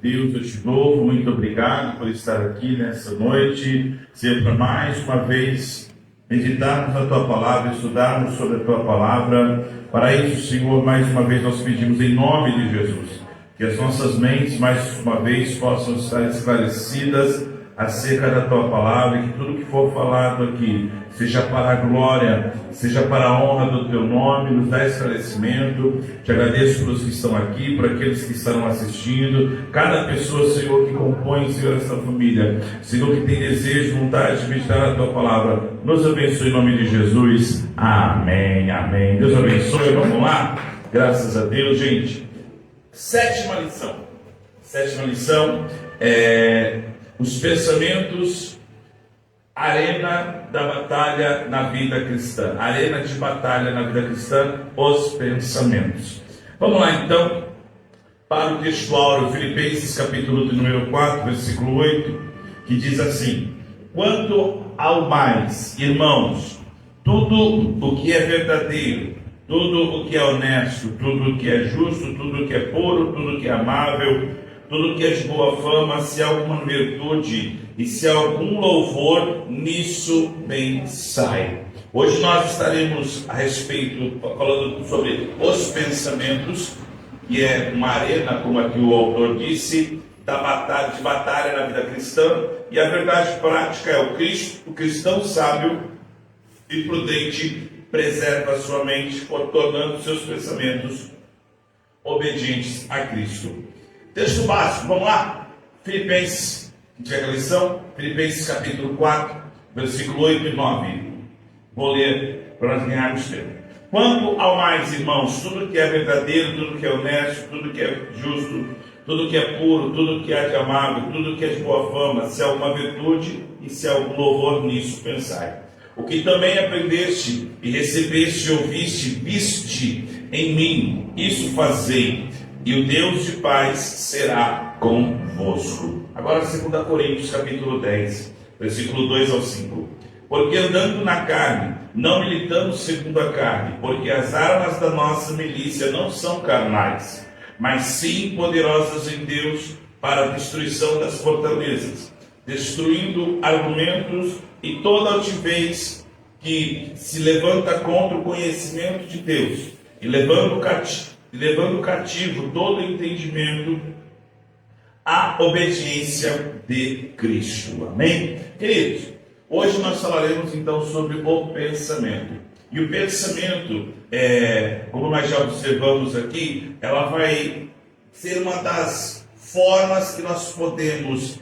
Deus, eu te louvo, muito obrigado por estar aqui nessa noite, sempre mais uma vez meditarmos a Tua Palavra, estudarmos sobre a Tua Palavra. Para isso, Senhor, mais uma vez nós pedimos em nome de Jesus, que as nossas mentes mais uma vez possam estar esclarecidas acerca da Tua Palavra, e que tudo que for falado aqui seja para a glória, seja para a honra do Teu nome, nos dá esclarecimento. Te agradeço pelos que estão aqui, por aqueles que estarão assistindo, cada pessoa, Senhor, que compõe, Senhor, essa família, Senhor, que tem desejo, vontade de meditar a Tua Palavra, nos abençoe em nome de Jesus. Amém, amém. Deus abençoe. Vamos lá? Graças a Deus, gente. Sétima lição é os pensamentos, arena da batalha na vida cristã. Arena de batalha na vida cristã, os pensamentos. Vamos lá então para o texto áureo, Filipenses capítulo de número 4, versículo 8, que diz assim: quanto ao mais, irmãos, tudo o que é verdadeiro, tudo o que é honesto, tudo o que é justo, tudo o que é puro, tudo o que é amável, tudo que é de boa fama, se há alguma virtude e se há algum louvor, nisso pensai. Hoje nós estaremos falando sobre os pensamentos, que é uma arena, como aqui o autor disse, de batalha na vida cristã, e a verdade prática é o cristão sábio e prudente preserva a sua mente, tornando seus pensamentos obedientes a Cristo. Texto básico, vamos lá? Filipenses, a lição, Filipenses capítulo 4, versículo 8 e 9. Vou ler para nós ganharmos tempo. Quanto ao mais, irmãos, tudo que é verdadeiro, tudo que é honesto, tudo que é justo, tudo que é puro, tudo que é amável, tudo que é de boa fama, se há alguma virtude e se há algum louvor, nisso pensai. O que também aprendeste e recebeste e ouviste, viste em mim, isso fazei, e o Deus de paz será convosco. Agora 2 Coríntios capítulo 10, versículo 2 ao 5. Porque andando na carne, não militamos segundo a carne, porque as armas da nossa milícia não são carnais, mas sim poderosas em Deus para a destruição das fortalezas, destruindo argumentos e toda altivez que se levanta contra o conhecimento de Deus, e levando cativo todo entendimento à obediência de Cristo. Amém? Queridos, hoje nós falaremos então sobre o pensamento. E o pensamento, como nós já observamos aqui, ela vai ser uma das formas que nós podemos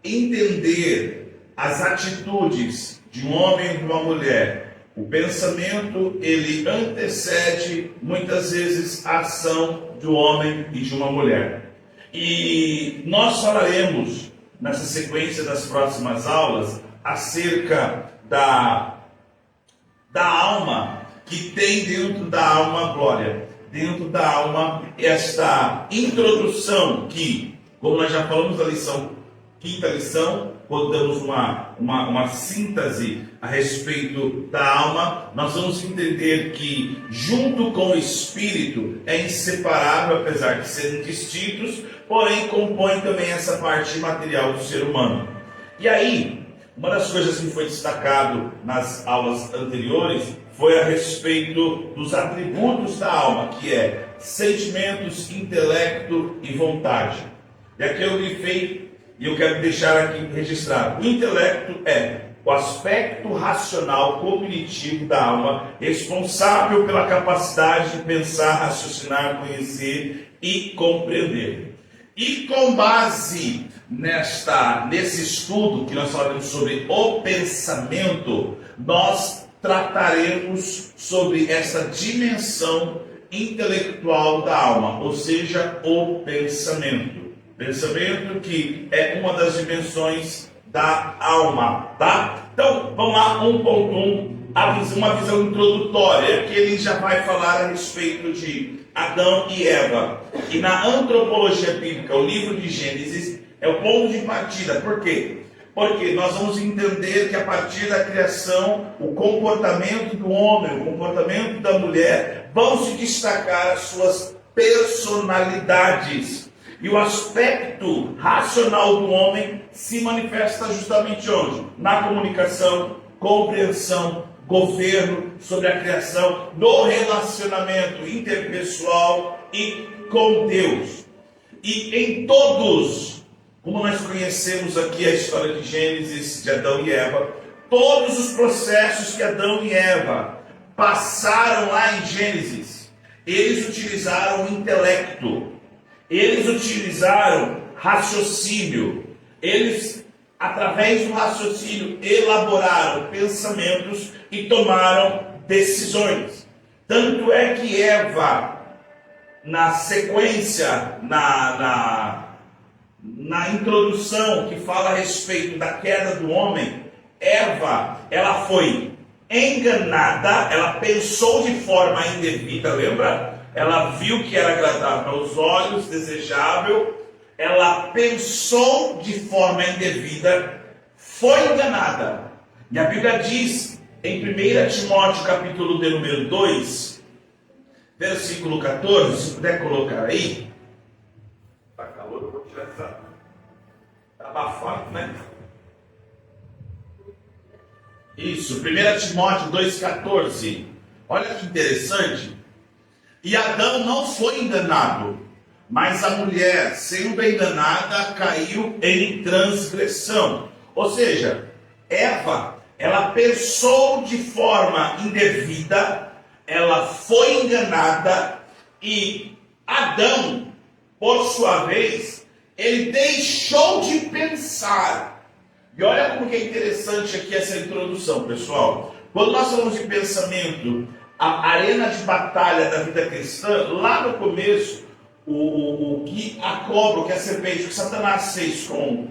entender as atitudes de um homem e de uma mulher. O pensamento, ele antecede muitas vezes a ação de um homem e de uma mulher. E nós falaremos nessa sequência das próximas aulas acerca da alma, que tem dentro da alma glória, dentro da alma esta introdução que, como nós já falamos na quinta lição, quando damos uma síntese a respeito da alma, nós vamos entender que, junto com o espírito, é inseparável, apesar de serem distintos, porém compõe também essa parte material do ser humano. E aí, uma das coisas que foi destacado nas aulas anteriores foi a respeito dos atributos da alma, que é sentimentos, intelecto e vontade. E aqui eu grifei e eu quero deixar aqui registrado. O intelecto é o aspecto racional cognitivo da alma, responsável pela capacidade de pensar, raciocinar, conhecer e compreender. E com base nesse estudo que nós falaremos sobre o pensamento, nós trataremos sobre essa dimensão intelectual da alma, ou seja, o pensamento. Pensamento que é uma das dimensões da alma, tá? Então, vamos lá, 1.1, uma visão introdutória, que ele já vai falar a respeito de Adão e Eva. E na antropologia bíblica, o livro de Gênesis é o ponto de partida. Por quê? Porque nós vamos entender que a partir da criação, o comportamento do homem, o comportamento da mulher, vão se destacar as suas personalidades. E o aspecto racional do homem se manifesta justamente onde? Na comunicação, compreensão, governo sobre a criação, no relacionamento interpessoal e com Deus. E em todos, como nós conhecemos aqui a história de Gênesis, de Adão e Eva, todos os processos que Adão e Eva passaram lá em Gênesis, eles utilizaram o intelecto, eles utilizaram raciocínio, eles, através do raciocínio, elaboraram pensamentos e tomaram decisões. Tanto é que Eva, na sequência, na introdução que fala a respeito da queda do homem, Eva, ela foi enganada, ela pensou de forma indevida, lembra? Ela viu que era agradável aos olhos, desejável, ela pensou de forma indevida, foi enganada. E a Bíblia diz, em 1 Timóteo, capítulo de número 2, versículo 14, se puder colocar aí. Está calor, eu vou tirar essa. Está abafado, né? Isso, 1 Timóteo 2,14. Olha que interessante. E Adão não foi enganado, mas a mulher, sendo enganada, caiu em transgressão. Ou seja, Eva, ela pensou de forma indevida, ela foi enganada, e Adão, por sua vez, ele deixou de pensar. E olha como que é interessante aqui essa introdução, pessoal. Quando nós falamos de pensamento, a arena de batalha da vida cristã, lá no começo, o que a cobra, o que a serpente, o que Satanás fez com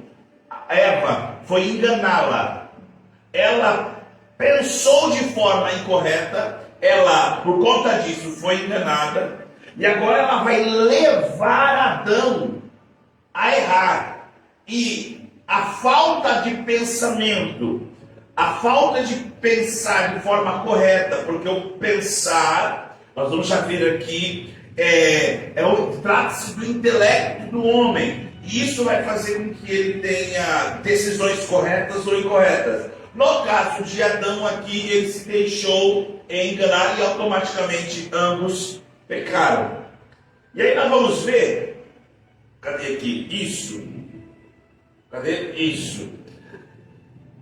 Eva, foi enganá-la. Ela pensou de forma incorreta, ela, por conta disso, foi enganada, e agora ela vai levar Adão a errar. E a falta de pensamento, a falta de pensar de forma correta, porque o pensar, nós vamos já ver aqui, trata-se do intelecto do homem. E isso vai fazer com que ele tenha decisões corretas ou incorretas. No caso de Adão aqui, ele se deixou enganar e automaticamente ambos pecaram. E aí nós vamos ver, cadê aqui? Isso. Cadê? Isso.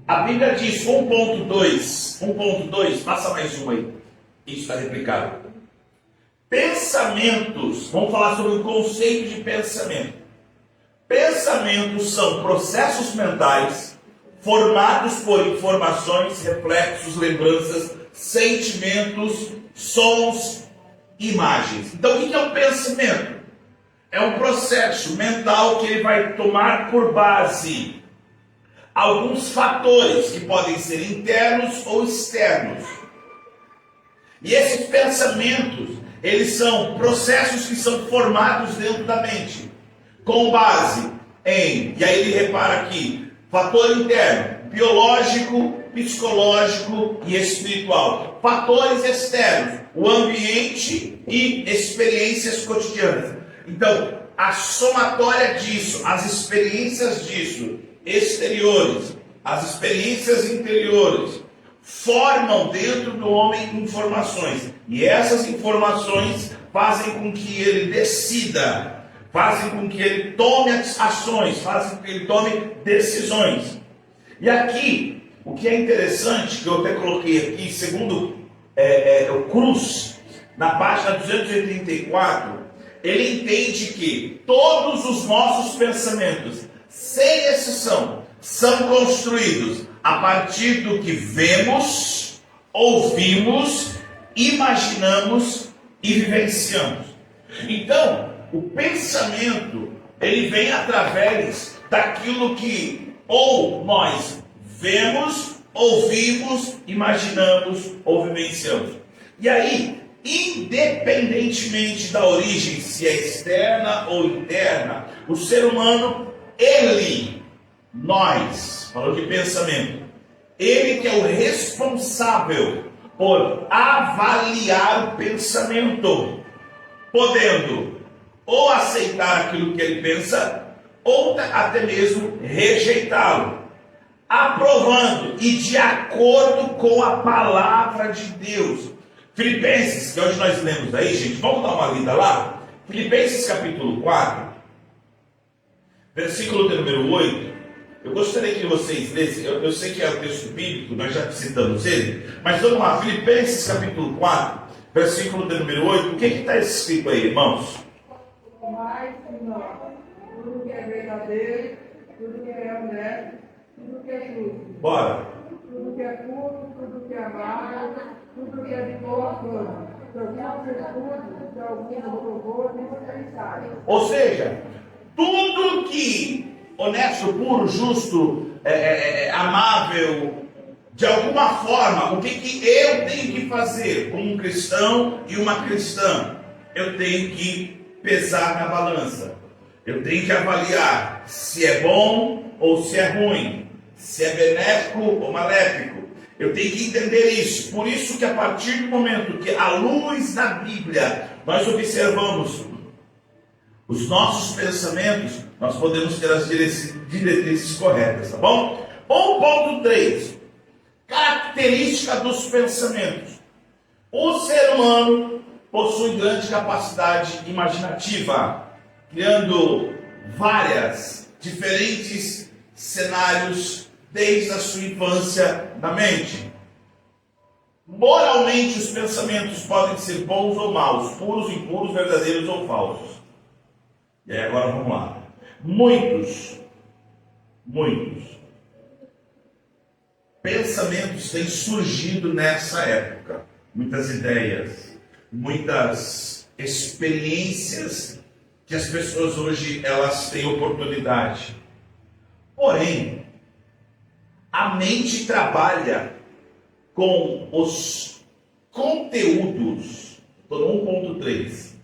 A Bíblia diz 1.2, passa mais um aí. Isso está replicado. Pensamentos, vamos falar sobre o conceito de pensamento. Pensamentos são processos mentais formados por informações, reflexos, lembranças, sentimentos, sons, imagens. Então, o que é um pensamento? É um processo mental que ele vai tomar por base alguns fatores que podem ser internos ou externos. E esses pensamentos, eles são processos que são formados dentro da mente, com base em, e aí ele repara aqui, fator interno, biológico, psicológico e espiritual. Fatores externos, o ambiente e experiências cotidianas. Então, a somatória disso, as experiências disso, exteriores, as experiências interiores, formam dentro do homem informações. E essas informações fazem com que ele decida, fazem com que ele tome ações, fazem com que ele tome decisões. E aqui, o que é interessante, que eu até coloquei aqui, segundo o Cruz, na página 234, ele entende que todos os nossos pensamentos, sem exceção, são construídos a partir do que vemos, ouvimos, imaginamos e vivenciamos. Então, o pensamento, ele vem através daquilo que ou nós vemos, ouvimos, imaginamos ou vivenciamos. E aí, independentemente da origem, se é externa ou interna, o ser humano, nós, falando de pensamento, ele que é o responsável por avaliar o pensamento, podendo ou aceitar aquilo que ele pensa, ou até mesmo rejeitá-lo, aprovando e de acordo com a palavra de Deus. Filipenses, que hoje nós lemos aí, gente, vamos dar uma lida lá? Filipenses capítulo 4, versículo de número 8. Eu gostaria que vocês lessem, eu sei que é o texto bíblico, nós já citamos ele, mas vamos lá, Filipenses capítulo 4, versículo de número 8, o que está escrito aí, irmãos? Mas, Senhor, tudo que é verdadeiro, tudo que é honesto, tudo que é justo. Bora. Tudo que é puro, tudo que é amável, tudo que é de boa fama. Se alguma virtude, se algum louvor, dispensável. Ou seja, tudo que honesto, puro, justo, amável, de alguma forma, o que eu tenho que fazer como um cristão e uma cristã? Eu tenho que pesar na balança. Eu tenho que avaliar se é bom ou se é ruim, se é benéfico ou maléfico. Eu tenho que entender isso. Por isso que a partir do momento que, à luz da Bíblia, nós observamos os nossos pensamentos, nós podemos ter as diretrizes corretas, tá bom? 1.3. Característica dos pensamentos. O ser humano possui grande capacidade imaginativa, criando várias diferentes cenários desde a sua infância na mente. Moralmente, os pensamentos podem ser bons ou maus, puros, impuros, verdadeiros ou falsos. E aí agora vamos lá. Muitos pensamentos têm surgido nessa época. Muitas ideias, muitas experiências que as pessoas hoje elas têm oportunidade. Porém, a mente trabalha com os conteúdos, estou no 1.3,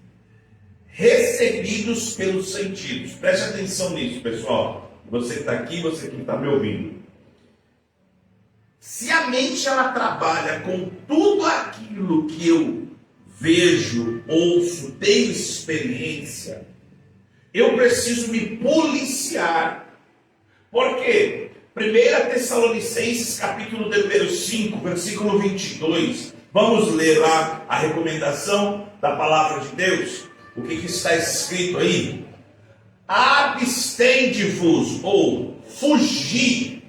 recebidos pelos sentidos. Preste atenção nisso, pessoal. Você que está aqui, você que está me ouvindo. Se a mente ela trabalha com tudo aquilo que eu vejo, ouço, tenho experiência, eu preciso me policiar. Por quê? 1 Tessalonicenses capítulo número 5, versículo 22. Vamos ler lá a recomendação da palavra de Deus. O que está escrito aí? Abstende-vos ou fugir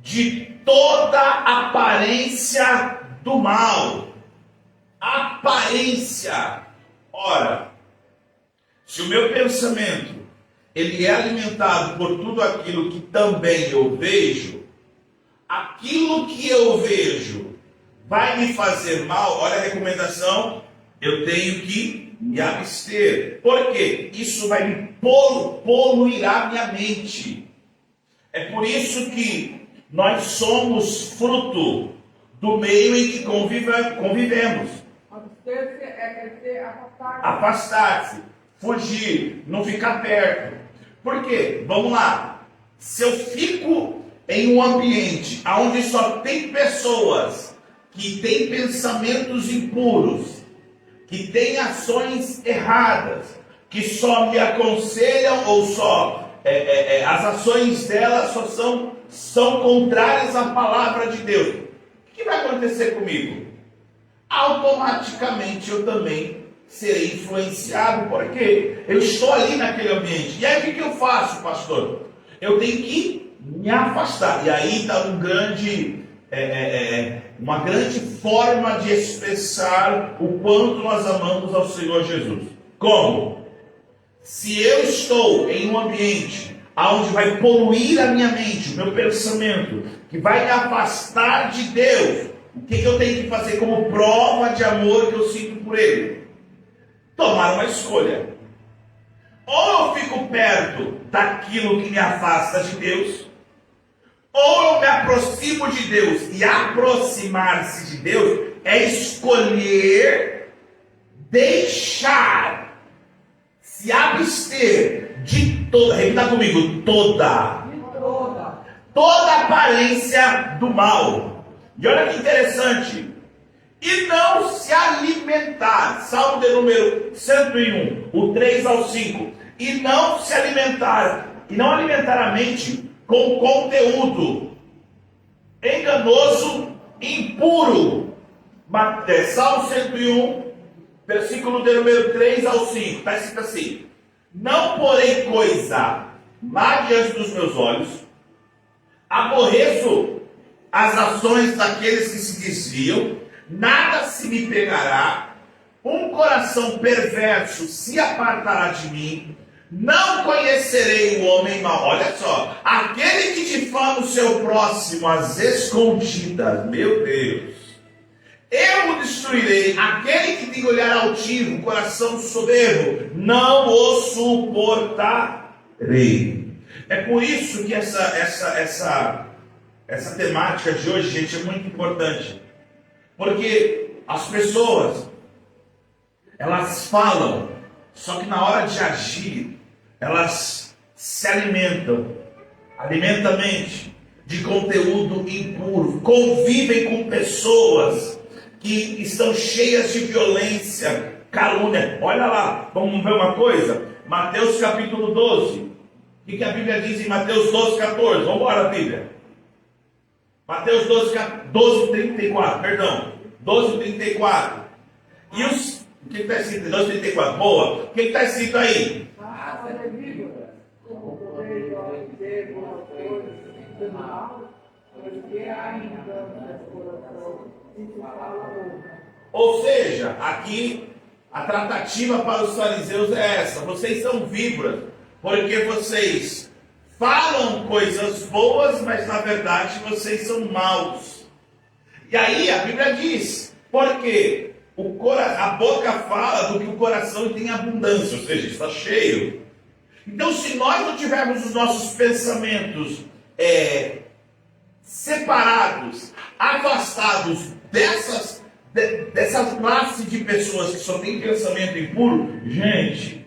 de toda aparência do mal. Aparência. Ora, se o meu pensamento ele é alimentado por tudo aquilo que também eu vejo, aquilo que eu vejo vai me fazer mal. Olha a recomendação, eu tenho que me abster. Por quê? Isso vai me poluirá minha mente. É por isso que nós somos fruto do meio em que convivemos. Abster-se é crescer, Afastar-se, fugir, não ficar perto. Por quê? Vamos lá. Se eu fico em um ambiente onde só tem pessoas que têm pensamentos impuros, que têm ações erradas, que só me aconselham ou só as ações delas só são contrárias à palavra de Deus, o que vai acontecer comigo? Automaticamente eu também serei influenciado, porque eu estou ali naquele ambiente. E aí o que eu faço, pastor? Eu tenho que me afastar. E aí está uma grande forma de expressar o quanto nós amamos ao Senhor Jesus. Como? Se eu estou em um ambiente onde vai poluir a minha mente, o meu pensamento, que vai me afastar de Deus, o que eu tenho que fazer como prova de amor que eu sinto por Ele? Tomar uma escolha. Ou eu fico perto daquilo que me afasta de Deus, ou eu me aproximo de Deus. E aproximar-se de Deus é escolher deixar, se abster de toda, repita comigo, toda aparência do mal. E olha que interessante, e não se alimentar. Salmo de número 101, o 3 ao 5. E não se alimentar, e não alimentar a mente com conteúdo enganoso, impuro. Salmo 101, versículo de número 3 ao 5. Está escrito assim: não porém coisa má diante dos meus olhos, aborreço as ações daqueles que se desviam, nada se me pegará, um coração perverso se apartará de mim, não conhecerei o homem mau. Olha só, aquele que difama o seu próximo às escondidas, meu Deus, eu o destruirei. Aquele que tem olhar altivo, coração soberbo, não o suportarei. É por isso que essa temática de hoje, gente, é muito importante. Porque as pessoas, elas falam, só que na hora de agir, elas se alimentam a mente de conteúdo impuro, convivem com pessoas que estão cheias de violência, calúnia. Olha lá, vamos ver uma coisa? Mateus capítulo 12. O que a Bíblia diz em Mateus 12, 14? Vamos embora, Bíblia. Mateus 12, 34, perdão. 12, 34. E os... O que está escrito? 12, 34. Boa. O que está escrito aí? Ou seja, aqui a tratativa para os fariseus é essa: vocês são víboras, porque vocês falam coisas boas, mas na verdade vocês são maus. E aí a Bíblia diz, porque a boca fala do que o coração tem abundância, ou seja, está cheio. Então, se nós não tivermos os nossos pensamentos separados, afastados dessa classe de pessoas que só tem pensamento impuro, gente,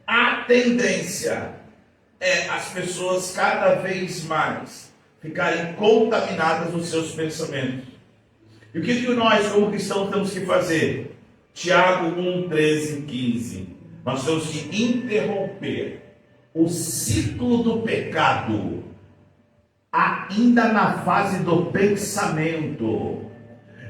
a tendência é as pessoas cada vez mais ficarem contaminadas nos seus pensamentos. E o que nós, como cristãos, temos que fazer? Tiago 1, 13 e 15. Nós temos que interromper o ciclo do pecado ainda na fase do pensamento.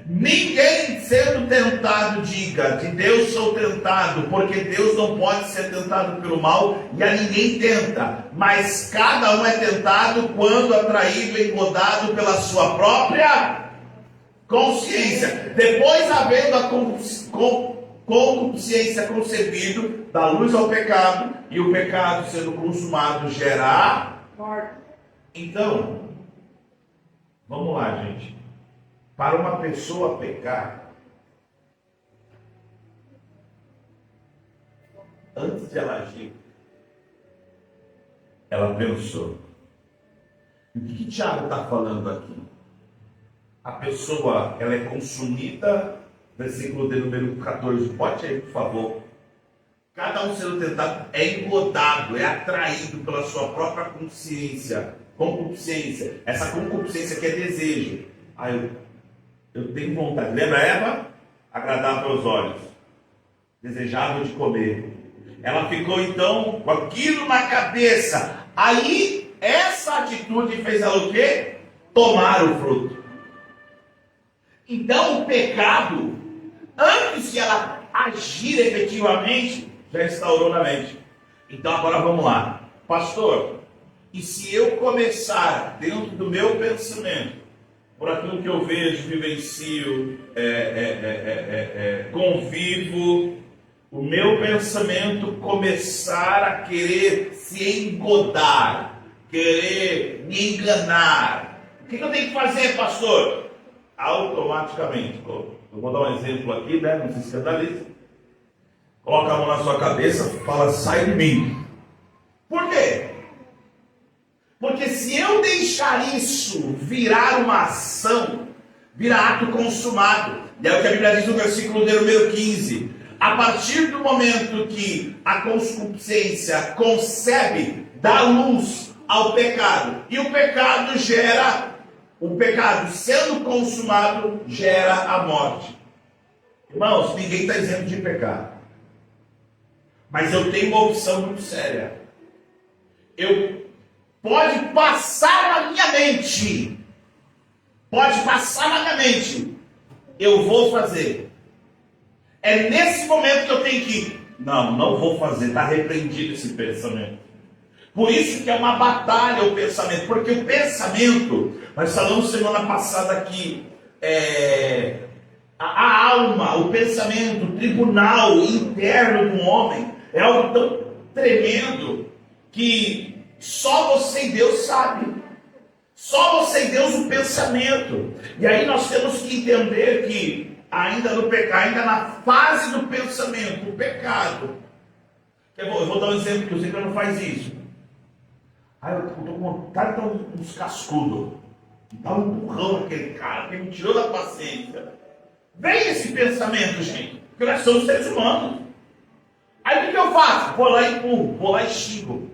Ninguém sendo tentado diga: de Deus sou tentado, porque Deus não pode ser tentado pelo mal e a ninguém tenta, mas cada um é tentado quando atraído e engodado pela sua própria consciência. Depois, havendo a concupiscência concebido, dá luz ao pecado, e o pecado sendo consumado gera morte. Então, vamos lá, gente. Para uma pessoa pecar, antes de ela agir, ela pensou. E o que Tiago está falando aqui? A pessoa, ela é consumida, versículo de número 14, bote aí, por favor. Cada um sendo tentado é engodado, é atraído pela sua própria consciência, concupiscência. Essa concupiscência que é desejo. Eu tenho vontade. Lembra Eva? Agradável aos olhos, desejável de comer. Ela ficou então com aquilo na cabeça. Aí essa atitude fez ela o quê? Tomar o fruto. Então o pecado, antes de ela agir efetivamente, já instaurou na mente. Então agora vamos lá. Pastor, e se eu começar dentro do meu pensamento, por aquilo que eu vejo, vivencio, convivo, o meu pensamento começar a querer se engodar, querer me enganar, o que eu tenho que fazer, pastor? Automaticamente, eu vou dar um exemplo aqui, né? Não se escandalize. Coloca a mão na sua cabeça, fala: sai de mim. Por quê? Porque se eu deixar isso virar uma ação, virar ato consumado. E é o que a Bíblia diz no versículo de número 15. A partir do momento que a concupiscência concebe, dá luz ao pecado. E o pecado sendo consumado, gera a morte. Irmãos, ninguém está isento de pecar. Mas eu tenho uma opção muito séria. Pode passar na minha mente. Pode passar na minha mente. Eu vou fazer. É nesse momento que eu tenho que... Não vou fazer. Está repreendido esse pensamento. Por isso que é uma batalha o pensamento. Porque o pensamento... Nós falamos semana passada aqui... A alma, o pensamento, o tribunal interno do homem é algo tão tremendo que só você e Deus sabe. Só você e Deus o pensamento. E aí nós temos que entender que ainda no pecado, ainda na fase do pensamento, o pecado. Eu vou dar um exemplo que o Senhor não faz isso. Eu estou com vontade de dar uns cascudos. Dá um empurrão naquele cara que me tirou da paciência. Vem esse pensamento, gente, porque nós somos seres humanos. Aí o que eu faço? Vou lá e empurro, vou lá e xingo.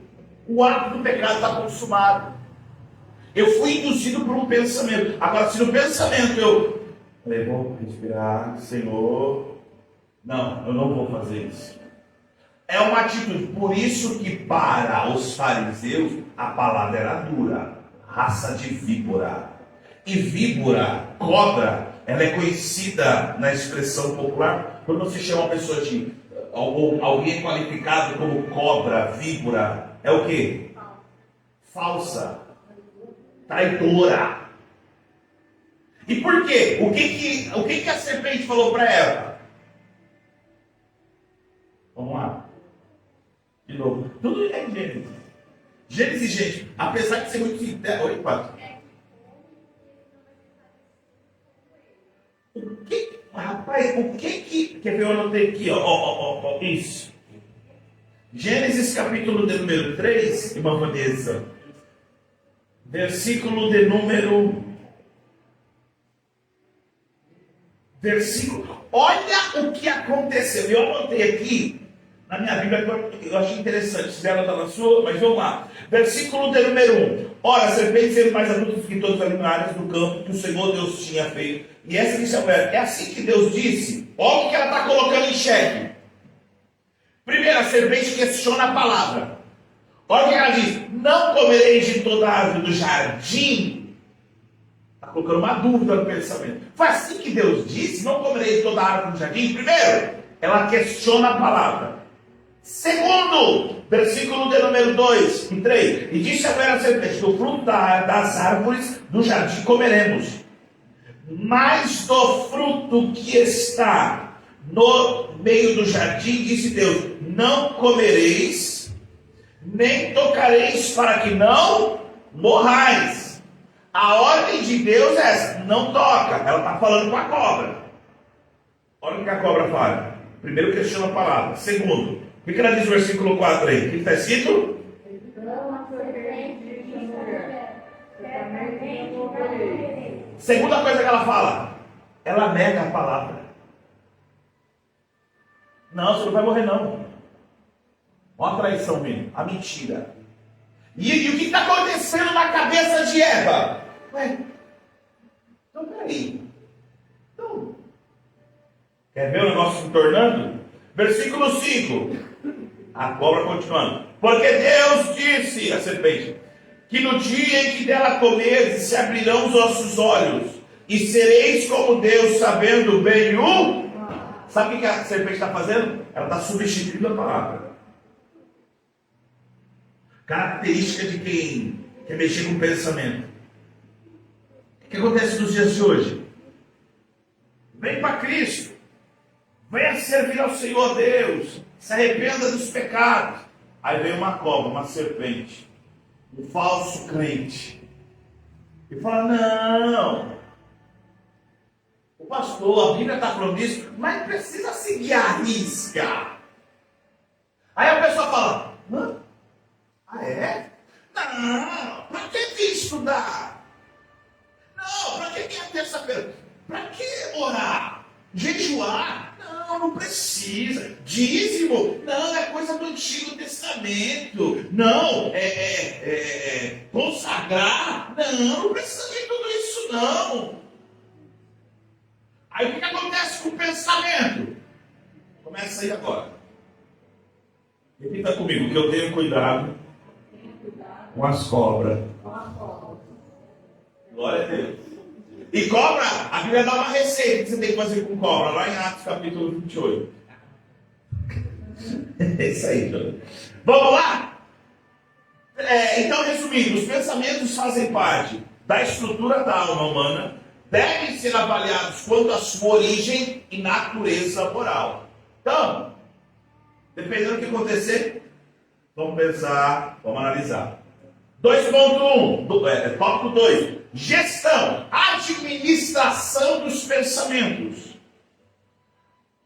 O ato do pecado está consumado. Eu fui induzido por um pensamento. Agora, se no pensamento eu falei, vou respirar, Senhor. Não, eu não vou fazer isso. É uma atitude. Por isso que para os fariseus a palavra era dura. Raça de víbora. E víbora, cobra, ela é conhecida na expressão popular. Quando você chama uma pessoa de alguém qualificado como cobra, víbora, é o quê? Falsa, traidora. E por quê? O que a serpente falou para Eva? Vamos lá. De novo. Tudo é Gênesis. Gênesis, gente, apesar de ser muito... Oi, Pato. Rapaz, o que quer ver? Eu anotei aqui, ó, isso. Gênesis capítulo de número 3, irmã Vanessa. Versículo. Olha o que aconteceu. Eu anotei aqui na minha Bíblia, eu achei interessante. Se ela está na sua, mas vamos lá. Versículo de número 1. Ora, a serpente sendo mais adulta que todos os animais do campo que o Senhor Deus tinha feito. E essa disse a mulher, é assim que Deus disse. Olha o que ela está colocando em xeque. Primeiro, a serpente questiona a palavra. Olha o que ela diz. Não comereis de toda a árvore do jardim. Está colocando uma dúvida no pensamento. Foi assim que Deus disse, não comereis de toda a árvore do jardim. Primeiro, ela questiona a palavra. Segundo, versículo de número 2 e 3. E disse a mulher à serpente, do fruto das árvores do jardim comeremos. Mas do fruto que está no meio do jardim, disse Deus, não comereis, nem tocareis para que não morrais. A ordem de Deus é essa, não toca. Ela está falando com a cobra. Olha o que a cobra fala. Primeiro questiona a palavra. Segundo, o que ela diz no versículo 4 aí? O que está escrito? Então a serpente disse à mulher, certamente não comerei. Segunda coisa que ela fala, ela nega a palavra. Não, você não vai morrer não. Olha a traição mesmo, a mentira. E o que está acontecendo na cabeça de Eva? Ué, então peraí. Então, quer ver o negócio se tornando? Versículo 5. A cobra continuando. Porque Deus disse à serpente, que no dia em que dela comeres, se abrirão os vossos olhos, e sereis como Deus, sabendo bem o... Sabe o que a serpente está fazendo? Ela está substituindo a palavra. Característica de quem quer mexer com o pensamento. O que acontece nos dias de hoje? Vem para Cristo. Venha servir ao Senhor Deus. Se arrependa dos pecados. Aí vem uma cobra, uma serpente. Um falso crente. E fala, não. O pastor, a Bíblia está falando disso, mas precisa seguir a risca. Aí a pessoa fala, hã? Ah, é? Não, para que vir estudar? Não, para que vir a terça-feira? Para que orar? Jejuar? Não precisa. Dízimo? Não, é coisa do Antigo Testamento. Não, consagrar? Não precisa de tudo isso, não. Aí o que acontece com o pensamento? Começa aí agora. Repita comigo, que eu tenho cuidado com as cobras. Glória a Deus. E cobra, a Bíblia dá uma receita que você tem que fazer com cobra, lá em Atos capítulo 28. É isso aí, João. Vamos lá? Então, resumindo, os pensamentos fazem parte da estrutura da alma humana, devem ser avaliados quanto à sua origem e natureza moral. Então, dependendo do que acontecer, vamos pensar, vamos analisar. 2.1, tópico 2, gestão, administração dos pensamentos.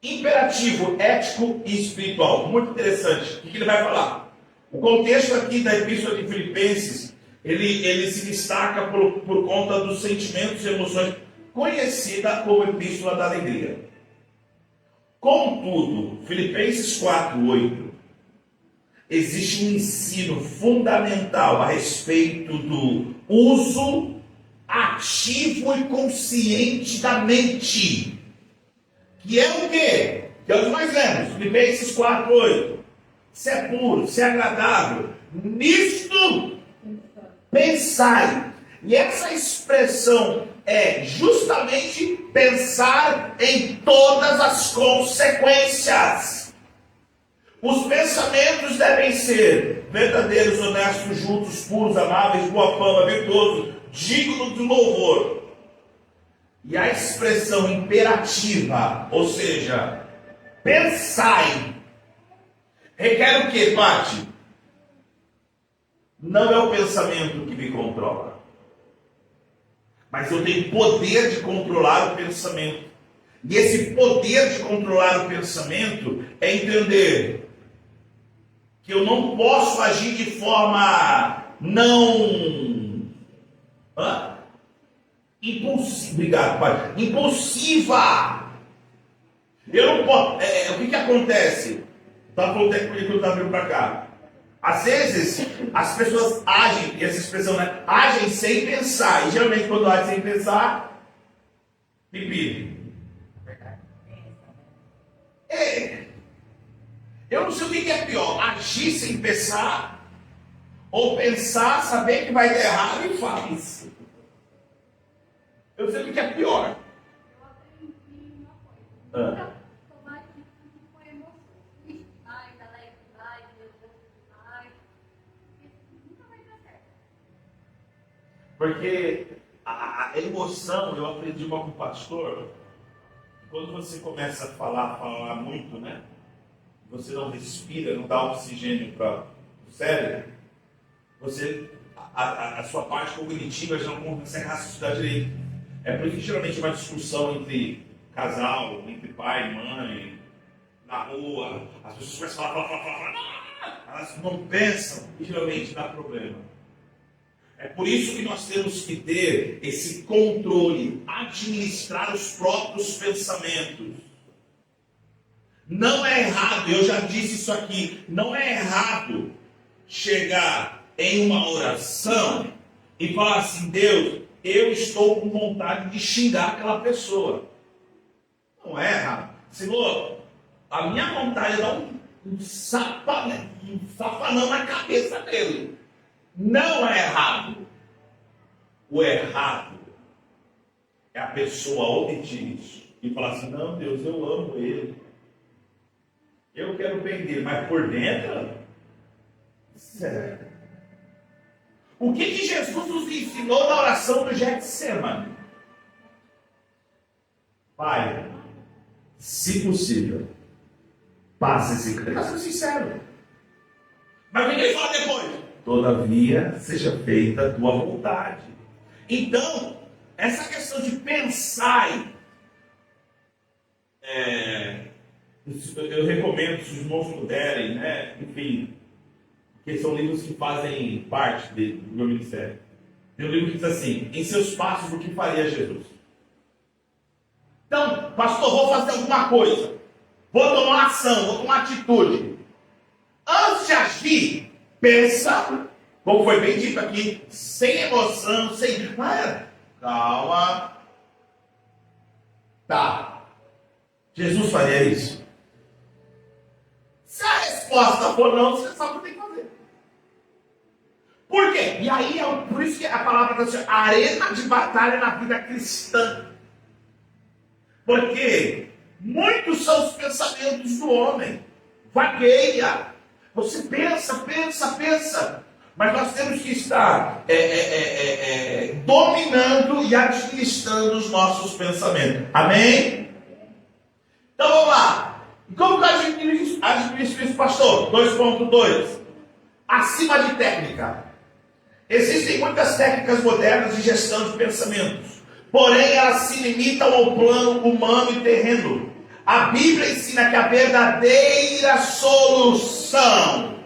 Imperativo, ético e espiritual. Muito interessante. O que ele vai falar? O contexto aqui da Epístola de Filipenses, ele se destaca por conta dos sentimentos e emoções, conhecida como Epístola da Alegria. Contudo, Filipenses 4:8, existe um ensino fundamental a respeito do uso ativo e consciente da mente. Que é o quê? Que é o que nós lemos, Filipenses 4:8. Se é puro, se é agradável, nisto pensai. E essa expressão é justamente pensar em todas as consequências. Os pensamentos devem ser verdadeiros, honestos, justos, puros, amáveis, boa fama, virtuosos, dignos de louvor. E a expressão imperativa, ou seja, pensai, requer o que, Pati? Não é o pensamento que me controla, mas eu tenho poder de controlar o pensamento. E esse poder de controlar o pensamento é entender que eu não posso agir de forma impulsiva. Obrigado, pai. Impulsiva. Eu não posso. O que acontece? Estava falando até comigo que eu estava vindo para cá. Às vezes, as pessoas agem, e essa expressão, né? Agem sem pensar. E geralmente, quando agem sem pensar, pipi. Eu não sei o que é pior, agir sem pensar, ou pensar, saber que vai dar errado e faz. Eu não sei o que é pior. Eu aprendi uma coisa. Nunca tomar atitude com emoções. Mais, alegre, mais, nervoso, mais. Isso nunca vai dar certo. Porque a emoção, eu aprendi com o pastor, quando você começa a falar muito, né? Você não respira, não dá oxigênio para o cérebro, a sua parte cognitiva já não consegue raciocinar direito. É por isso que geralmente uma discussão entre casal, entre pai e mãe, na rua, as pessoas começam a falar, elas não pensam e geralmente dá problema. É por isso que nós temos que ter esse controle, administrar os próprios pensamentos. Não é errado, eu já disse isso aqui, não é errado chegar em uma oração e falar assim: Deus, eu estou com vontade de xingar aquela pessoa. Não é errado. Senhor, a minha vontade é dar um safanão na cabeça dele. Não é errado. O errado é a pessoa omitir isso e falar assim: não, Deus, eu amo ele. Eu quero bem dele, mas por dentro, sério. O que Jesus nos ensinou na oração do Getsemane? Pai, se possível, passa esse crente. Mas seja sincero. Mas o que ele fala depois? Todavia, seja feita a tua vontade. Então, essa questão de pensar, eu recomendo, se os irmãos puderem, né? Enfim, porque são livros que fazem parte do meu ministério. Tem um livro que diz assim: em seus passos, o que faria Jesus? Então, pastor, vou fazer alguma coisa, vou tomar ação, vou tomar atitude. Antes de agir, pensa, como foi bem dito aqui, sem emoção, sem. Calma. Tá. Jesus faria isso? Se a resposta for não, você sabe o que tem que fazer. Por quê? E aí, por isso que a palavra está assim, arena de batalha na vida cristã. Porque muitos são os pensamentos do homem. Vagueia. Você pensa. Mas nós temos que estar dominando e administrando os nossos pensamentos. Amém? Então vamos lá. Como que eu administro isso, pastor? 2.2. Acima de técnica. Existem muitas técnicas modernas de gestão de pensamentos. Porém, elas se limitam ao plano humano e terreno. A Bíblia ensina que a verdadeira solução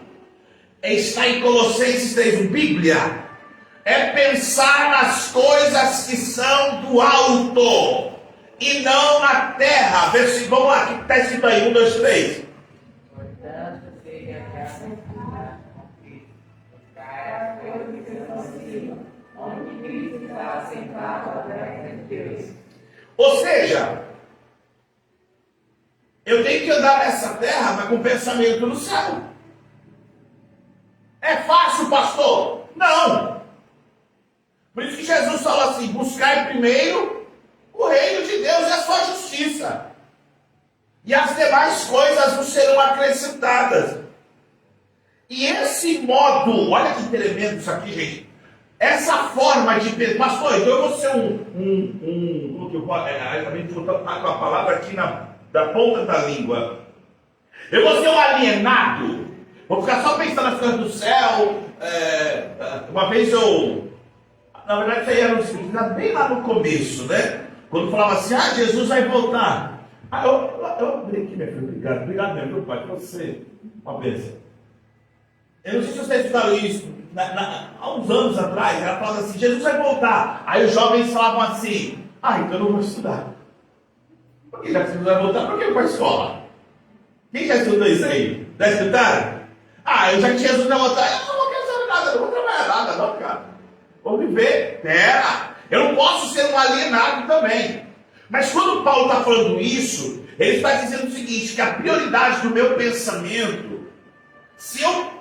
está em Colossenses 3. Bíblia é pensar nas coisas que são do alto e não na terra. Versículo, vamos lá, o que está escrito aí? 1, 2, 3. Portanto, seja graça com Cristo, buscar as coisas que são acima, onde Cristo está assentado à destra de Deus. Ou seja, eu tenho que andar nessa terra, mas com pensamento no céu. É fácil, pastor? Não. Por isso que Jesus fala assim, buscai primeiro o reino de Deus e a sua justiça. E as demais coisas vos serão acrescentadas. E esse modo, olha que tremendo isso aqui, gente. Essa forma de pensar, pastor, então eu vou ser como que eu posso, acabei de botar com a palavra aqui da ponta da língua. Eu vou ser um alienado. Vou ficar só pensando nas coisas do céu. Uma vez na verdade isso aí era bem lá no começo, né? Quando falava assim, Jesus vai voltar. Eu brinquei, minha filha, obrigado mesmo, meu pai, você, uma bênção. Eu não sei se vocês escutaram isso, há uns anos atrás, ela falava assim, Jesus vai voltar. Aí os jovens falavam assim, então eu não vou estudar. Por que já que Jesus vai voltar, por que eu vou para a escola? Quem já estudou isso aí? Já escutaram? Já que Jesus vai voltar, eu não vou querer saber nada, eu não vou trabalhar nada, não, cara. Vou viver, eu não posso ser um alienado também. Mas quando Paulo está falando isso, ele está dizendo o seguinte, que a prioridade do meu pensamento, se eu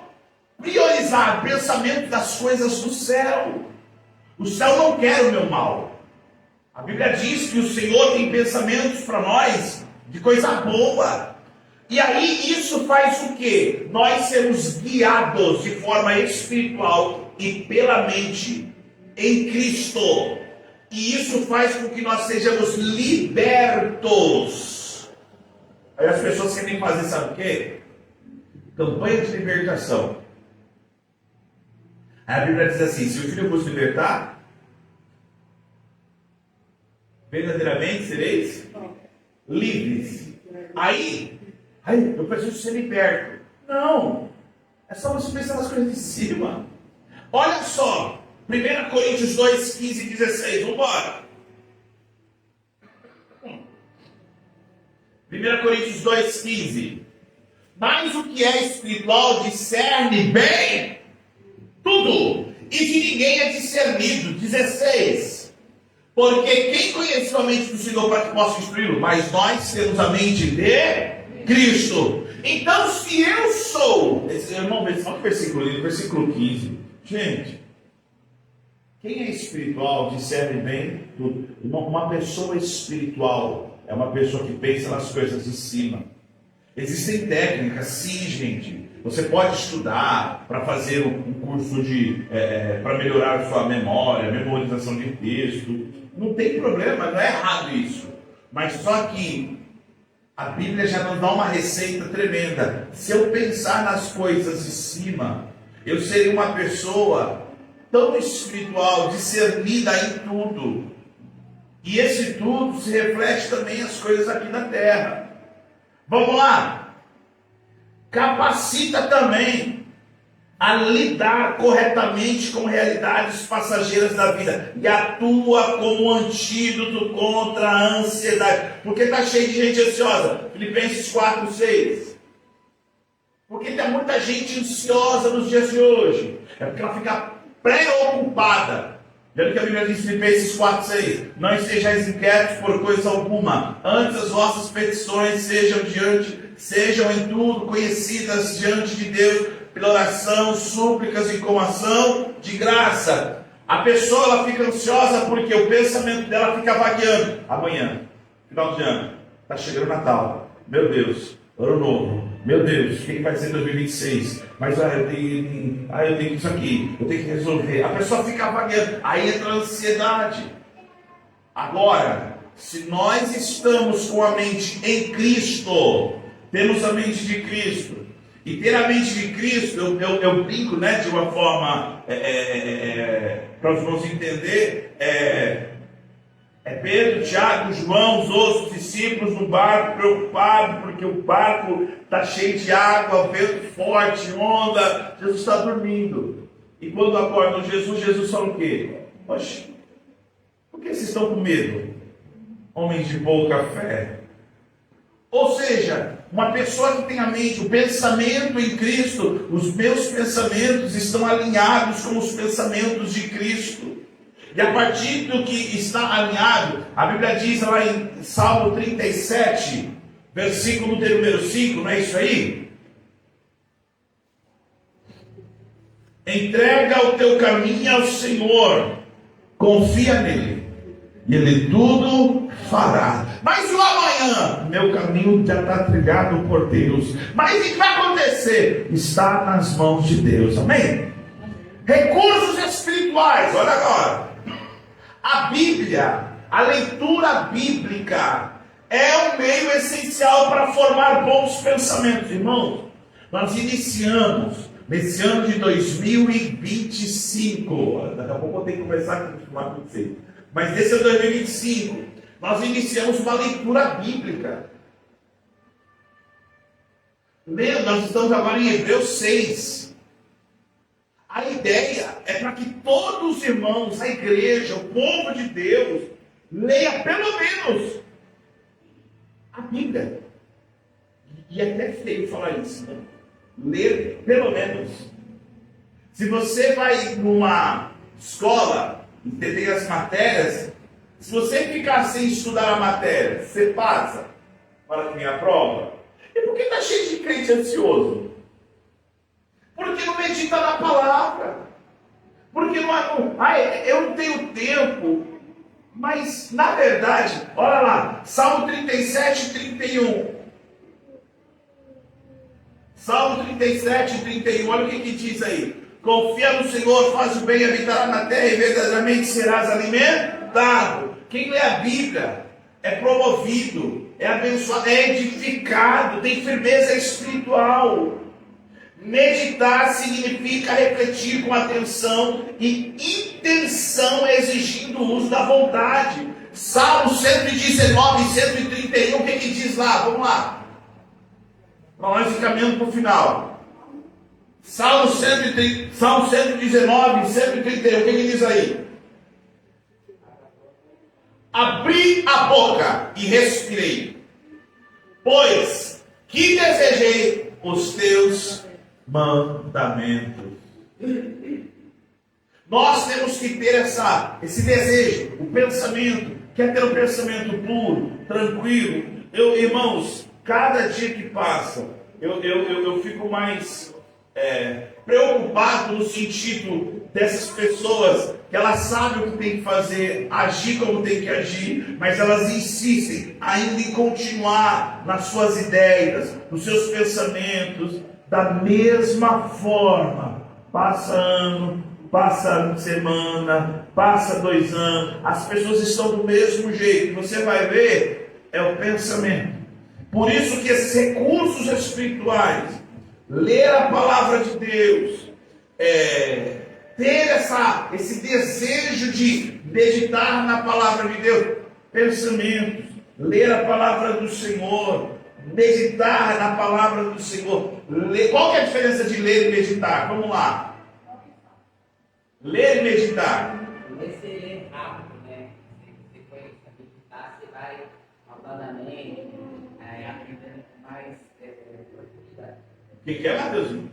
priorizar o pensamento das coisas do céu, o céu não quer o meu mal. A Bíblia diz que o Senhor tem pensamentos para nós de coisa boa. E aí isso faz o quê? Nós sermos guiados de forma espiritual e pela mente em Cristo. E isso faz com que nós sejamos libertos. Aí as pessoas querem fazer, sabe o quê? Campanha de libertação. Aí a Bíblia diz assim, se o Filho vos libertar, verdadeiramente sereis livres. Aí eu preciso ser liberto. Não, é só você pensar nas coisas de cima. Olha só, 1 Coríntios 2, 15 e 16, vamos embora. 1 Coríntios 2, 15. Mas o que é espiritual discerne bem tudo, e de ninguém é discernido. 16. Porque quem conhece a mente do Senhor para que possa instruí-lo? Mas nós temos a mente de Cristo. Então, se eu sou, olha o versículo 15. Gente, quem é espiritual discerne bem tudo. Uma pessoa espiritual é uma pessoa que pensa nas coisas de cima. Existem técnicas, sim, gente. Você pode estudar para fazer um curso para melhorar a sua memória, memorização de texto. Não tem problema, não é errado isso. Mas só que a Bíblia já nos dá uma receita tremenda. Se eu pensar nas coisas de cima, eu serei uma pessoa tão espiritual, discernida em tudo. E esse tudo se reflete também as coisas aqui na terra. Vamos lá. Capacita também a lidar corretamente com realidades passageiras da vida e atua como antídoto contra a ansiedade. Porque está cheio de gente ansiosa. Filipenses 4, 6. Porque tem muita gente ansiosa nos dias de hoje. É porque ela fica preocupada. Lembra que a Bíblia diz em Filipenses 4:6: não estejais inquietos por coisa alguma, antes as vossas petições sejam em tudo conhecidas diante de Deus, pela oração, súplicas e com ação de graça. A pessoa ela fica ansiosa porque o pensamento dela fica vagueando. Amanhã, final de ano, está chegando o Natal. Meu Deus, ano novo. Meu Deus, o que vai ser em 2026? Mas eu tenho isso aqui, eu tenho que resolver. A pessoa fica vagueando, aí entra a ansiedade. Agora, se nós estamos com a mente em Cristo, temos a mente de Cristo, e ter a mente de Cristo, eu brinco, né, de uma forma para os irmãos entender, Pedro, Tiago, João, os outros discípulos no barco, preocupados, porque o barco está cheio de água, vento forte, onda, Jesus está dormindo. E quando acordam Jesus fala o quê? Oxe, por que vocês estão com medo? Homens de pouca fé. Ou seja, uma pessoa que tem a mente, o pensamento em Cristo, os meus pensamentos estão alinhados com os pensamentos de Cristo. E a partir do que está alinhado, a Bíblia diz lá em Salmo 37, versículo de número 5, não é isso aí? Entrega o teu caminho ao Senhor, confia nele, e Ele tudo fará. Mas e o amanhã? Meu caminho já está trilhado por Deus. Mas o que vai acontecer? Está nas mãos de Deus, amém? Recursos espirituais, olha agora. A Bíblia, a leitura bíblica, é um meio essencial para formar bons pensamentos. Irmãos, nós iniciamos nesse ano de 2025. Daqui a pouco eu tenho que começar a acostumar com você. Mas nesse ano de 2025, nós iniciamos uma leitura bíblica. Nós estamos agora em Hebreus 6. A ideia é para que todos os irmãos, a igreja, o povo de Deus, leia pelo menos a Bíblia. E é até feio falar isso, né? Ler pelo menos. Se você vai numa escola e tem as matérias, se você ficar sem estudar a matéria, você passa para que vem a prova. E por que está cheio de crente ansioso? Porque não medita na palavra. Porque eu não tenho tempo. Mas, na verdade, olha lá, Salmo 37, 31. Salmo 37, 31, olha o que diz aí. Confia no Senhor, faz o bem, habitará na terra e verdadeiramente serás alimentado. Quem lê a Bíblia é promovido, é abençoado, é edificado, tem firmeza espiritual. Meditar significa refletir com atenção e intenção, exigindo o uso da vontade. Salmo 119 e 131, o que diz lá? Vamos lá. Nós encaminhamos para o final. Salmo 119 e 131, o que diz aí? Abri a boca e respirei, pois que desejei os teus mandamentos. Nós temos que ter esse desejo, o pensamento, quer ter um pensamento puro, tranquilo. Irmãos, cada dia que passa, eu fico mais preocupado no sentido dessas pessoas que elas sabem o que tem que fazer, agir como tem que agir, mas elas insistem ainda em continuar nas suas ideias, nos seus pensamentos, da mesma forma. Passa ano, passa semana, passa 2 anos, as pessoas estão do mesmo jeito. Você vai ver, é o pensamento. Por isso que esses recursos espirituais, ler a palavra de Deus, ter esse desejo de meditar na palavra de Deus, pensamentos, ler a palavra do Senhor, meditar na palavra do Senhor. Qual que é a diferença de ler e meditar? Vamos lá. Ler e meditar. Ler você lê rápido, né? Você foi meditar, você vai pausadamente, aprendendo com mais profundidade. O que é, Matheusinho?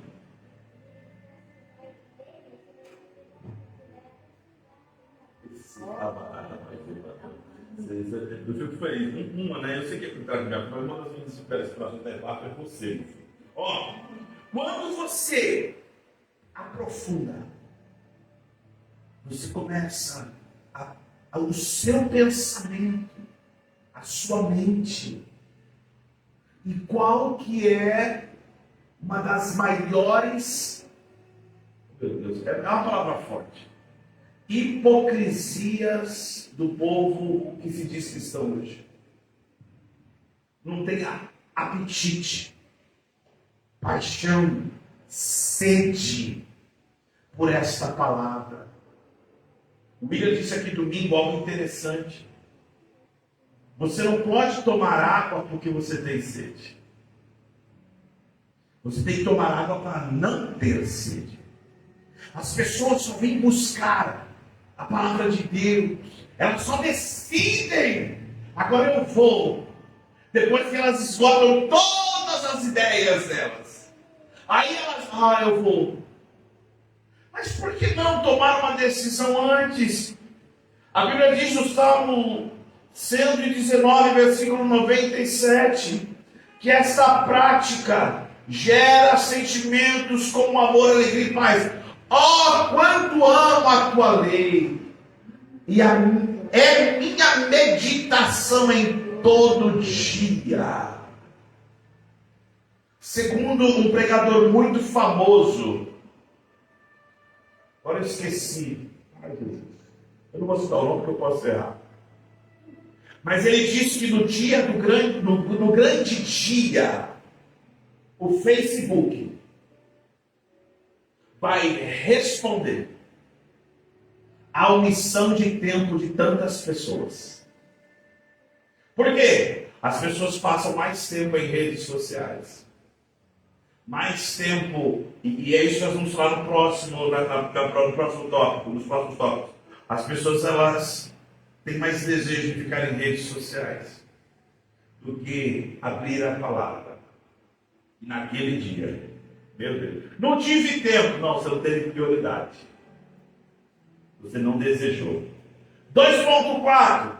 Eu fico feliz. Uma, né? Eu sei que é por trás de minha, mas uma das minhas inspirações da etapa é você. Ó, quando você aprofunda, você começa o seu pensamento, a sua mente. E qual que é uma das maiores, meu Deus, é uma palavra forte, hipocrisias do povo que se diz cristão hoje? Não tem apetite, paixão, sede por esta palavra. O William disse aqui domingo algo interessante. Você não pode tomar água porque você tem sede. Você tem que tomar água para não ter sede. As pessoas só vêm buscar a palavra de Deus. Elas só decidem. Agora eu vou. Depois que elas esgotam todas as ideias delas. Aí elas, eu vou. Mas por que não tomar uma decisão antes? A Bíblia diz no Salmo 119, versículo 97, que essa prática gera sentimentos como amor, alegria e paz. Quanto amo a tua lei, e é minha meditação em todo dia. Segundo um pregador muito famoso, agora eu esqueci, eu não vou citar o nome porque eu posso errar. Mas ele disse que no grande dia, o Facebook vai responder à omissão de tempo de tantas pessoas. Por quê? As pessoas passam mais tempo em redes sociais. Mais tempo, e é isso que nós vamos falar no próximo tópico, nos próximos tópicos. As pessoas, elas têm mais desejo de ficar em redes sociais do que abrir a palavra. E naquele dia, meu Deus, não tive tempo. Não, você não teve prioridade. Você não desejou. 2.4,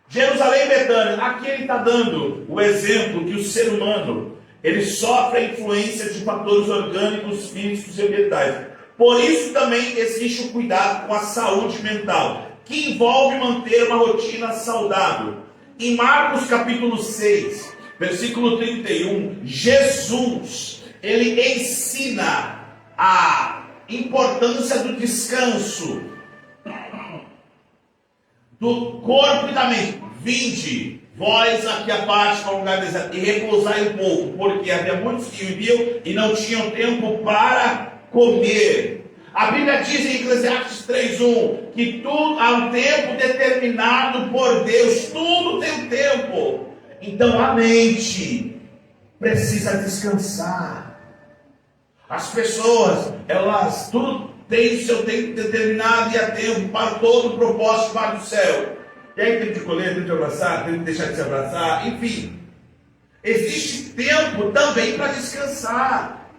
Jerusalém e Betânia. Aqui ele está dando o exemplo que o ser humano, ele sofre a influência de fatores orgânicos, físicos e ambientais. Por isso também existe o cuidado com a saúde mental, que envolve manter uma rotina saudável. Em Marcos capítulo 6, versículo 31, Jesus, ele ensina a importância do descanso do corpo e da mente. Vinde, vós aqui à parte para o lugar deserto, e repousai um pouco, porque havia muitos que viviam e não tinham tempo para comer. A Bíblia diz em Eclesiastes 3:1 que tudo há um tempo determinado por Deus, tudo tem um tempo. Então a mente precisa descansar. As pessoas, elas tudo tem o seu tempo determinado e há tempo para todo o propósito debaixo do céu. E aí tem de colher, tem de abraçar, tem de deixar de se abraçar, enfim. Existe tempo também para descansar.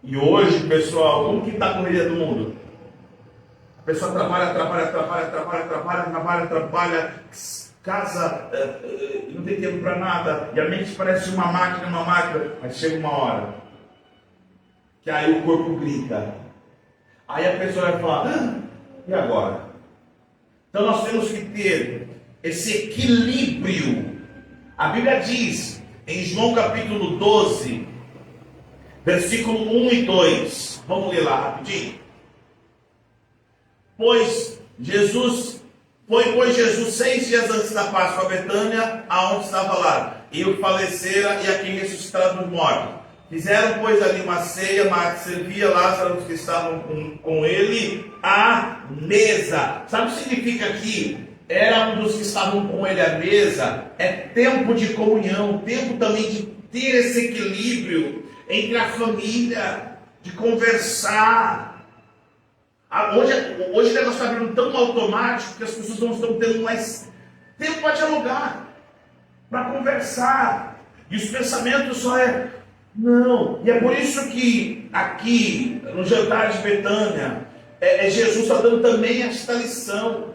E hoje, pessoal, como que está a correria do mundo? A pessoa trabalha, casa, não tem tempo para nada, e a mente parece uma máquina, mas chega uma hora que aí o corpo grita. Aí a pessoa vai falar, e agora? Então nós temos que ter esse equilíbrio. A Bíblia diz, em João capítulo 12, versículo 1 e 2. Vamos ler lá rapidinho. Pois Jesus 6 dias antes da Páscoa a Betânia, aonde estava lá, e o falecera e a quem ressuscitaram dos mortos. Fizeram, pois, ali uma ceia, mas servia Lázaro que estavam com ele à mesa. Sabe o que significa aqui? Era um dos que estavam com ele à mesa. É tempo de comunhão, tempo também de ter esse equilíbrio entre a família, de conversar. Hoje o negócio está virando tão automático que as pessoas não estão tendo mais tempo para dialogar, para conversar. E os pensamentos só não. E é por isso que aqui, no jantar de Betânia, Jesus está dando também esta lição.